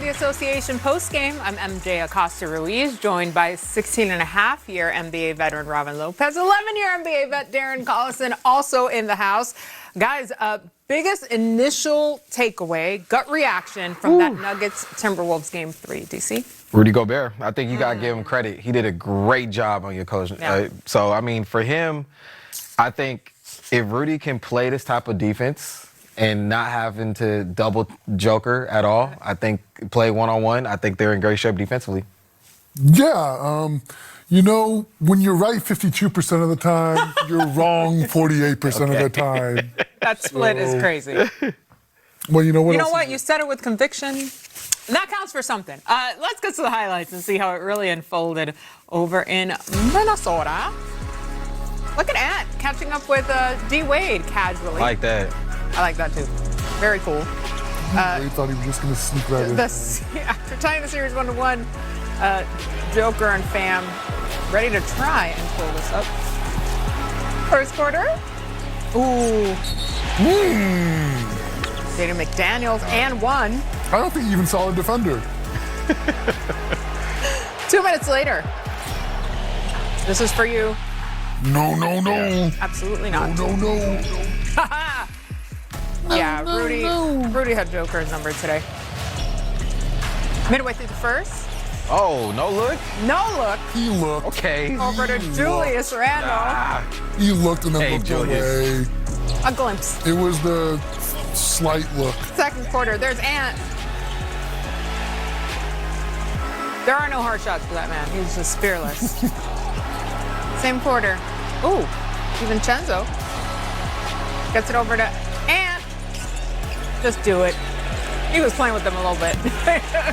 the Association Postgame. I'm MJ Acosta-Ruiz, joined by 16-and-a-half-year NBA veteran Robin Lopez, 11-year NBA vet Darren Collison, also in the house. Guys, biggest initial takeaway, gut reaction from that Nuggets-Timberwolves Game 3, DC? Rudy Gobert. I think you got to give him credit. He did a great job on your coach. Yeah. So, I mean, for him, I think if Rudy can play this type of defense and not having to double Joker at all, I think play one-on-one, I think they're in great shape defensively. Yeah, you know, when you're right 52% of the time, you're wrong 48% of the time. That split is crazy. Well, you know what? You know what? You said it with conviction. And that counts for something. Let's get to the highlights and see how it really unfolded over in Minnesota. Look at Ant catching up with D. Wade casually. Like that. I like that too. Very cool. Wade thought he was just going to sneak right in. After tying the series 1-1, Joker and Fam ready to try and pull this up. First quarter. Ooh. Jaden McDaniels and one. I don't think he even saw a defender. 2 minutes later. This is for you. No, no, no. Yeah, absolutely not. No, no, no. Yeah, Rudy had Joker's number today. Midway through the first. Oh, no look? No look. He looked. Okay. Over to Julius Randle. He looked and then looked Julius. away. A glimpse. It was the slight look. Second quarter, there's Ant. There are no hard shots for that man. He's just fearless. Same quarter. Ooh, DiVincenzo gets it over to Ant. Just do it. He was playing with them a little bit.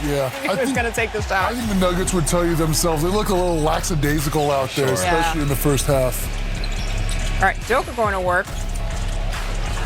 Yeah. He was going to take this out. I think the Nuggets would tell you themselves, they look a little lackadaisical out there, especially in the first half. All right, Joker going to work.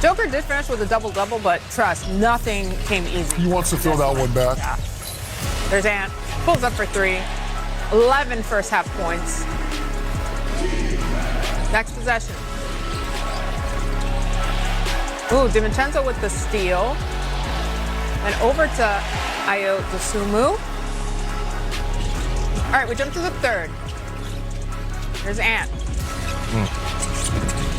Joker did finish with a double-double, but trust, nothing came easy. He wants to throw that one back. Yeah. There's Ant. Pulls up for three. 11 first half points. Next possession. Ooh, DiVincenzo with the steal. And over to Ayo Dosunmu. All right, we jump to the third. There's Ant.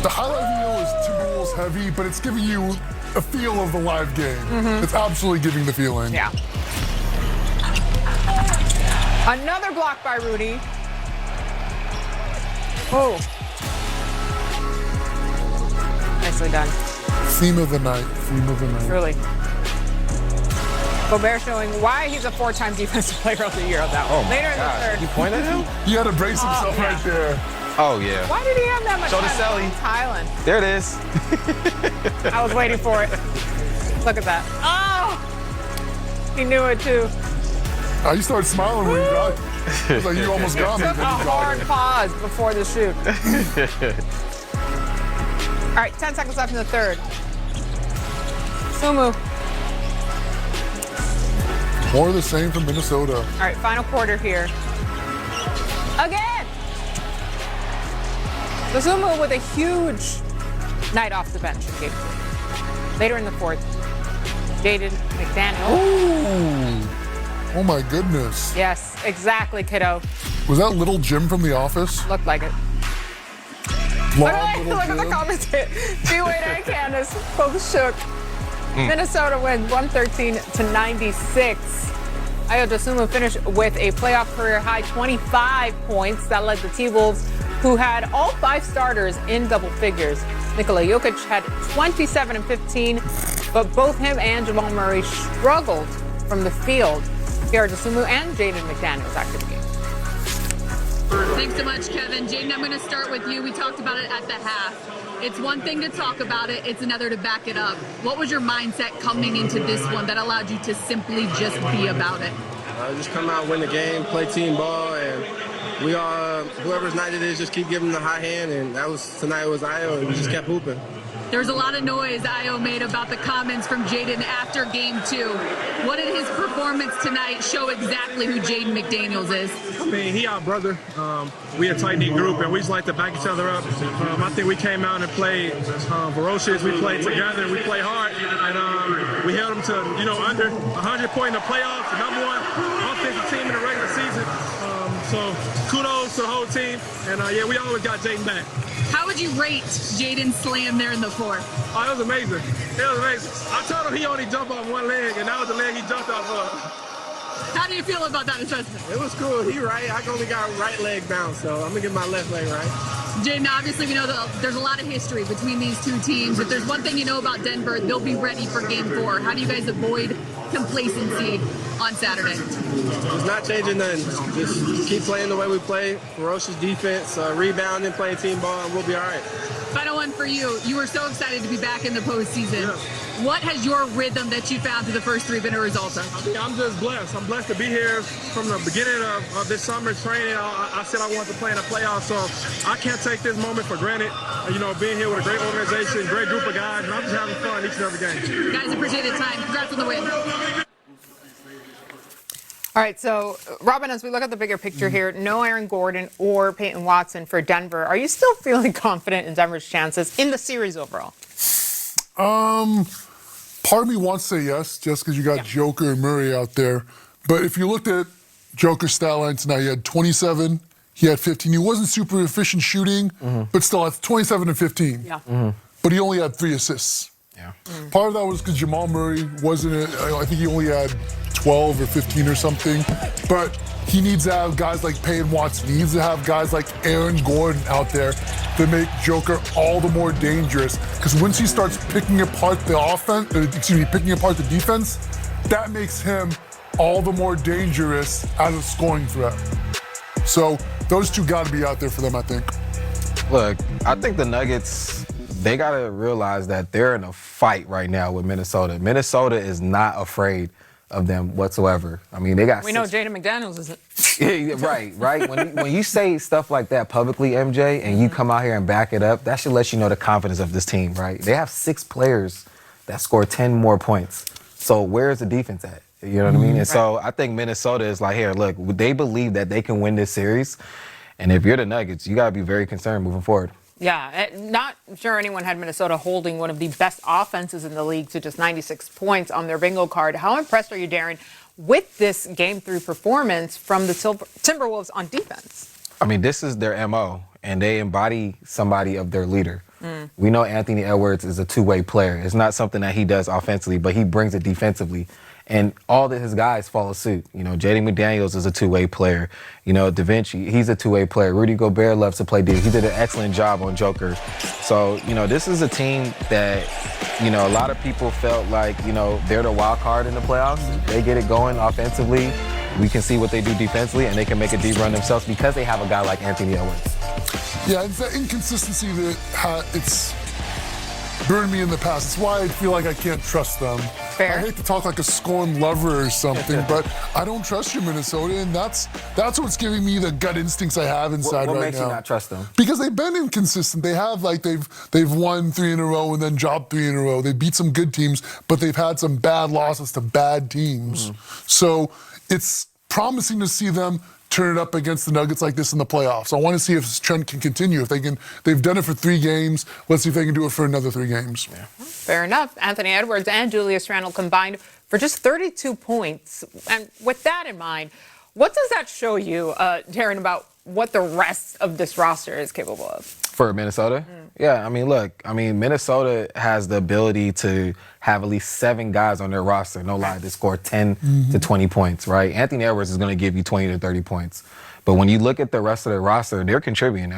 The highlight reel is Timberwolves heavy, but it's giving you a feel of the live game. It's absolutely giving the feeling. Yeah. Another block by Rudy. Oh. Nicely done. Theme of the night. Theme of the night. Really. Gobert showing why he's a four-time Defensive Player of the Year on that one. Later in the third. You pointed at him? He had to brace himself right there. Oh, yeah. Why did he have that much Show the time? Sally. Thailand. There it is. I was waiting for it. Look at that. Oh! He knew it too. He started smiling when he got it. It was like, you almost got me. Took a hard pause before the shoot. All right, 10 seconds left in the third. Sumu. More of the same from Minnesota. All right, final quarter here. Again! Sumu with a huge night off the bench in game 3. Later in the fourth, Jaden McDaniels. Ooh. Oh my goodness. Yes, exactly, kiddo. Was that little Jim from The Office? Looked like it. Look at the comments. D-Wade and Candace both shook. Minnesota wins 113-96. Ayo Dosunmu finished with a playoff career high 25 points. That led the T-Wolves, who had all 5 starters in double figures. Nikola Jokic had 27 and 15, but both him and Jamal Murray struggled from the field. Ayo Dosunmu and Jaden McDaniels active game. Thanks so much, Kevin. Jaden, I'm going to start with you. We talked about it at the half. It's one thing to talk about it, it's another to back it up. What was your mindset coming into this one that allowed you to simply just be about it? Just come out, win the game, play team ball, and we all, whoever's night it is, just keep giving them the high hand, and tonight was Io, and we just kept hooping. There was a lot of noise Io made about the comments from Jaden after Game 2. What did his performance tonight show exactly who Jaden McDaniels is? I mean, he our brother. We a tight-knit group, and we just like to back each other up. I think we came out and played ferocious. We played together. We played hard, and we held them to, under 100 points in the playoffs, the #1 offensive team in the regular season. So kudos to the whole team, and we always got Jaden back. How would you rate Jaden's slam there in the fourth? Oh, it was amazing. It was amazing. I told him he only jumped off one leg, and that was the leg he jumped off of. How do you feel about that assessment? It was cool. He right. I only got right leg bounce, so I'm going to get my left leg right. Jaden, obviously we know that there's a lot of history between these two teams. If there's one thing you know about Denver, they'll be ready for Game 4. How do you guys avoid complacency on Saturday? It's not changing nothing. Just keep playing the way we play. Ferocious defense, rebounding, playing team ball, and we'll be all right. Final one for you. You were so excited to be back in the postseason. Yeah. What has your rhythm that you found through the first 3 been a result of? I mean, I'm just blessed. I'm blessed to be here from the beginning of this summer training. I said I wanted to play in the playoffs, so I can't take this moment for granted. Being here with a great organization, great group of guys, and I'm just having fun each and every game. Guys, appreciate the time. Congrats on the win. All right, so Robin, as we look at the bigger picture here, no Aaron Gordon or Peyton Watson for Denver. Are you still feeling confident in Denver's chances in the series overall? Part of me wants to say yes, just because you got Joker and Murray out there. But if you looked at Joker's stat line tonight, he had 27, he had 15. He wasn't super efficient shooting, but still, that's 27 and 15. Yeah. But he only had 3 assists. Yeah. Part of that was because Jamal Murray wasn't, I think he only had 12 or 15 or something. But he needs to have guys like Peyton Watson. He needs to have guys like Aaron Gordon out there to make Joker all the more dangerous. Because once he starts picking apart the picking apart the defense, that makes him all the more dangerous as a scoring threat. So those two got to be out there for them, I think. Look, I think the Nuggets, they got to realize that they're in a fight right now with Minnesota. Minnesota is not afraid of them whatsoever. I mean, they got. We know Jaden McDaniels isn't. Yeah, right. When you say stuff like that publicly, MJ, and you come out here and back it up, that should let you know the confidence of this team, right? They have 6 players that score 10 more points. So where's the defense at? You know what I mean? And so I think Minnesota is like, here, look, they believe that they can win this series. And if you're the Nuggets, you got to be very concerned moving forward. Yeah, not sure anyone had Minnesota holding one of the best offenses in the league to just 96 points on their bingo card. How impressed are you, Darren, with this Game 3 performance from the Timberwolves on defense? I mean, this is their MO, and they embody somebody of their leader. We know Anthony Edwards is a two-way player. It's not something that he does offensively, but he brings it defensively. And all of his guys follow suit. Jaden McDaniels is a two-way player. Da Vinci, he's a two-way player. Rudy Gobert loves to play D. He did an excellent job on Joker. So, this is a team that, a lot of people felt like, they're the wild card in the playoffs. They get it going offensively. We can see what they do defensively, and they can make a deep run themselves because they have a guy like Anthony Edwards. Yeah, it's that inconsistency that it's burned me in the past. It's why I feel like I can't trust them. Fair. I hate to talk like a scorned lover or something, but I don't trust you, Minnesota, and that's what's giving me the gut instincts I have inside right now. What makes you not trust them? Because they've been inconsistent. They have, they've won 3 in a row and then dropped 3 in a row. They beat some good teams, but they've had some bad losses to bad teams. So it's promising to see them turn it up against the Nuggets like this in the playoffs. I want to see if this trend can continue. If they can, they've done it for 3 games. Let's see if they can do it for another 3 games. Yeah. Fair enough. Anthony Edwards and Julius Randle combined for just 32 points. And with that in mind, what does that show you, Darren, about what the rest of this roster is capable of? For Minnesota? Yeah, Minnesota has the ability to have at least 7 guys on their roster, no lie, to score 10 to 20 points, right? Anthony Edwards is going to give you 20 to 30 points. But when you look at the rest of the roster, they're contributing.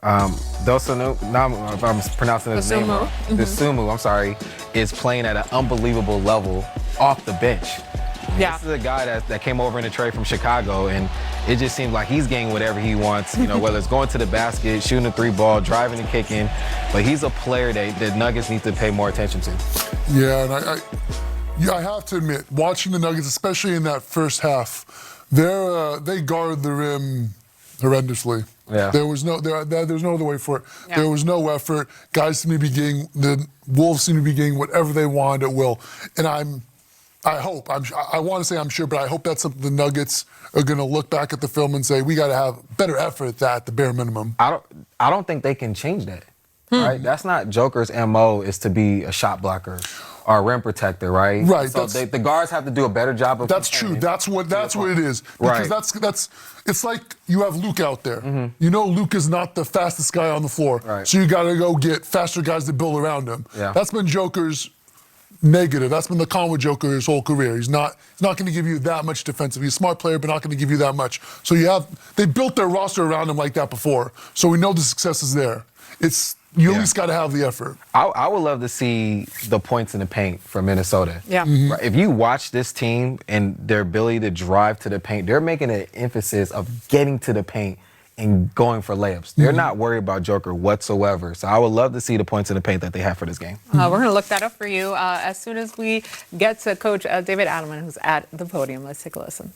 Dosunmu, if I'm pronouncing his name wrong, Dosunmu, is playing at an unbelievable level off the bench. Yeah. This is a guy that came over in a trade from Chicago, and it just seems like he's getting whatever he wants, whether it's going to the basket, shooting a 3-ball, driving and kicking. But he's a player that the Nuggets need to pay more attention to. Yeah, and I have to admit, watching the Nuggets, especially in that first half, they guard the rim horrendously. Yeah. There's no other way for it. Yeah. There was no effort. Guys seem to be getting, the Wolves seem to be getting whatever they wanted at will. And I want to say I'm sure, but I hope that's something the Nuggets are going to look back at the film and say, we got to have better effort at that, at the bare minimum. I don't think they can change that. Right? That's not Joker's MO, is to be a shot blocker or a rim protector, right? Right. So the guards have to do a better job of. That's true. That's what it is. Because Right. it's like you have Luke out there. You know Luke is not the fastest guy on the floor. Right. So you got to go get faster guys to build around him. Yeah. That's been Joker's negative. That's been the con with Joker his whole career. He's not going to give you that much defensive. He's a smart player, but not going to give you that much. So they built their roster around him like that before. So we know the success is there. You at least got to have the effort. I would love to see the points in the paint for Minnesota. Yeah. Right? If you watch this team and their ability to drive to the paint, they're making an emphasis of getting to the paint and going for layups. They're not worried about Joker whatsoever. So I would love to see the points in the paint that they have for this game. We're going to look that up for you as soon as we get to Coach David Adelman, who's at the podium. Let's take a listen.